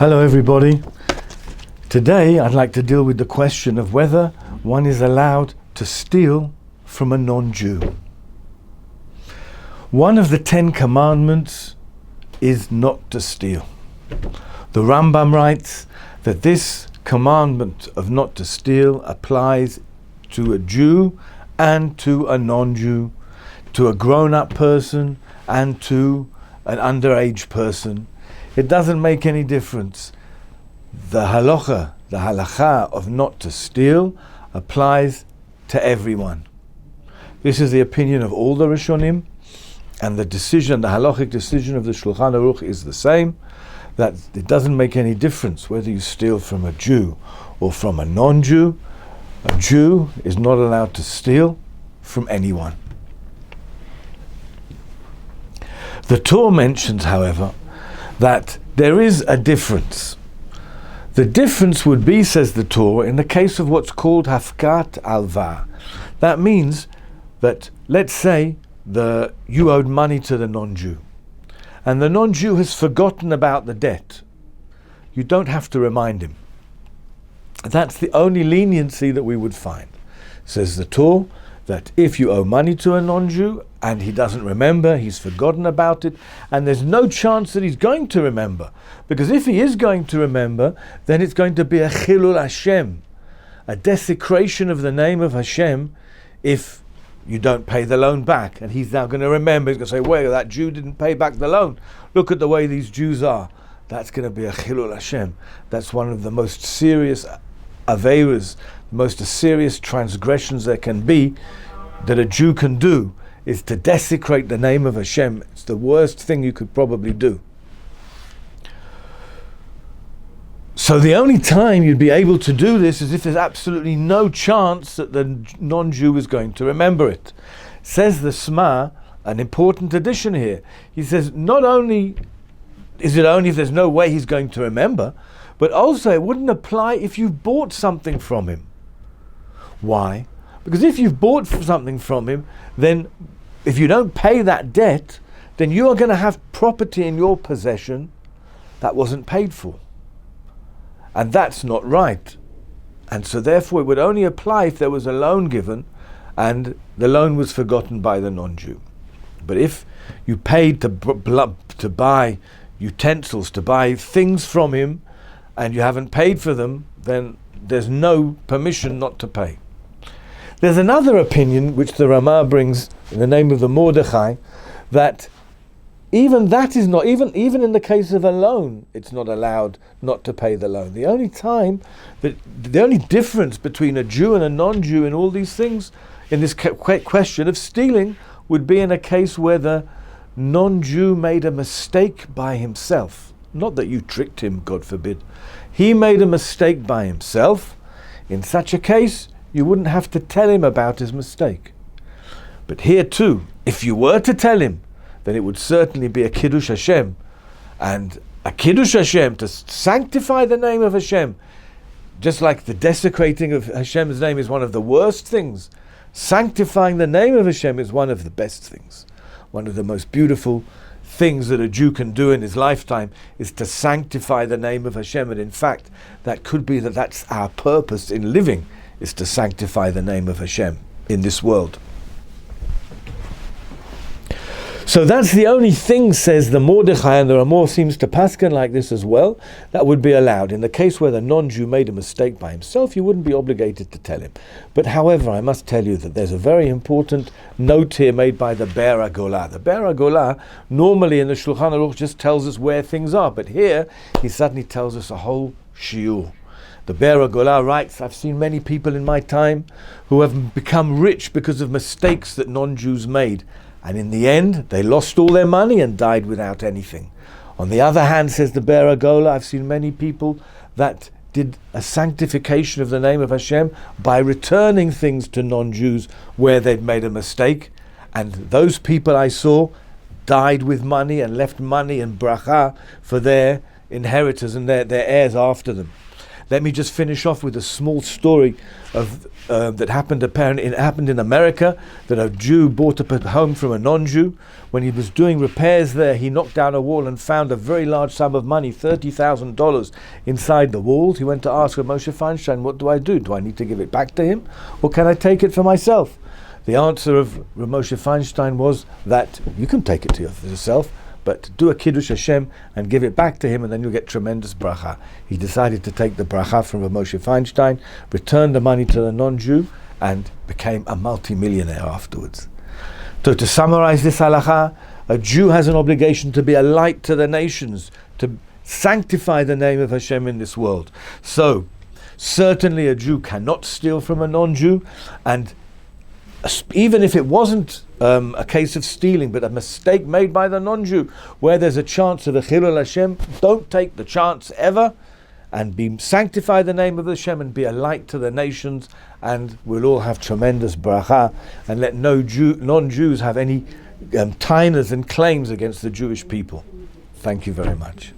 Hello everybody. Today I'd like to deal with the question of whether one is allowed to steal from a non-Jew. One of the 10 commandments is not to steal. The Rambam writes that this commandment of not to steal applies to a Jew and to a non-Jew, to a grown-up person and to an underage person. It doesn't make any difference. The halakha of not to steal applies to everyone. This is the opinion of all the Rishonim, and the halachic decision of the Shulchan Aruch is the same, that it doesn't make any difference whether you steal from a Jew or from a non-Jew. A Jew is not allowed to steal from anyone. The Torah mentions, however, that there is a difference. The difference would be, says the Torah, in the case of what's called hafkat alva. That means that, let's say, you owed money to the non-Jew, and the non-Jew has forgotten about the debt. You don't have to remind him. That's the only leniency that we would find. Says the Torah, that if you owe money to a non-Jew and he doesn't remember, he's forgotten about it, and there's no chance that he's going to remember, because if he is going to remember, then it's going to be a chilul Hashem, a desecration of the name of Hashem, if you don't pay the loan back. And he's now going to remember, he's going to say, well, that Jew didn't pay back the loan. Look at the way these Jews are. That's going to be a chilul Hashem. That's one of the most serious aveiros, the most serious transgressions there can be, that a Jew can do, is to desecrate the name of Hashem. It's the worst thing you could probably do. So the only time you'd be able to do this is if there's absolutely no chance that the non-Jew is going to remember it. Says the Sma, an important addition here. He says, not only is it only if there's no way he's going to remember, but also it wouldn't apply if you've bought something from him. Why? Because if you've bought something from him, then if you don't pay that debt, then you are going to have property in your possession that wasn't paid for. And that's not right. And so therefore it would only apply if there was a loan given and the loan was forgotten by the non-Jew. But if you paid to buy utensils, to buy things from him, and you haven't paid for them, then there's no permission not to pay. There's another opinion which the Ramah brings in the name of the Mordechai, that even that is not, even in the case of a loan, it's not allowed not to pay the loan. The only difference between a Jew and a non-Jew in all these things, in this question of stealing, would be in a case where the non-Jew made a mistake by himself. Not that you tricked him, God forbid. He made a mistake by himself. In such a case, you wouldn't have to tell him about his mistake. But here too, if you were to tell him, then it would certainly be a Kiddush Hashem. And a Kiddush Hashem, to sanctify the name of Hashem, just like the desecrating of Hashem's name is one of the worst things, sanctifying the name of Hashem is one of the best things. One of the most beautiful things that a Jew can do in his lifetime is to sanctify the name of Hashem. And in fact, that could be that's our purpose in living, is to sanctify the name of Hashem in this world. So that's the only thing, says the Mordechai, and the Ramah seems to paskin like this as well, that would be allowed. In the case where the non-Jew made a mistake by himself, you wouldn't be obligated to tell him. But however, I must tell you that there's a very important note here made by the Be'er HaGolah. The Be'er HaGolah normally in the Shulchan Aruch just tells us where things are, but here he suddenly tells us a whole shiur. The Be'er HaGolah writes, I've seen many people in my time who have become rich because of mistakes that non-Jews made. And in the end, they lost all their money and died without anything. On the other hand, says the Be'er HaGolah, I've seen many people that did a sanctification of the name of Hashem by returning things to non-Jews where they'd made a mistake. And those people I saw died with money and left money and bracha for their inheritors and their heirs after them. Let me just finish off with a small story of that happened. Apparently, it happened in America, that a Jew bought up a home from a non-Jew. When he was doing repairs there, he knocked down a wall and found a very large sum of money, $30,000, inside the walls. He went to ask Rav Moshe Feinstein, what do I do? Do I need to give it back to him, or can I take it for myself? The answer of Rav Moshe Feinstein was that you can take it to yourself, but do a Kiddush Hashem and give it back to him, and then you'll get tremendous bracha. He decided to take the bracha from Rav Moshe Feinstein, returned the money to the non-Jew, and became a multi-millionaire afterwards. So to summarize this halacha, a Jew has an obligation to be a light to the nations, to sanctify the name of Hashem in this world. So certainly a Jew cannot steal from a non-Jew, and even if it wasn't a case of stealing, but a mistake made by the non-Jew, where there's a chance of a chilul Hashem, don't take the chance ever, and sanctify the name of Hashem and be a light to the nations, and we'll all have tremendous bracha, and let no non-Jews have any tainas and claims against the Jewish people. Thank you very much.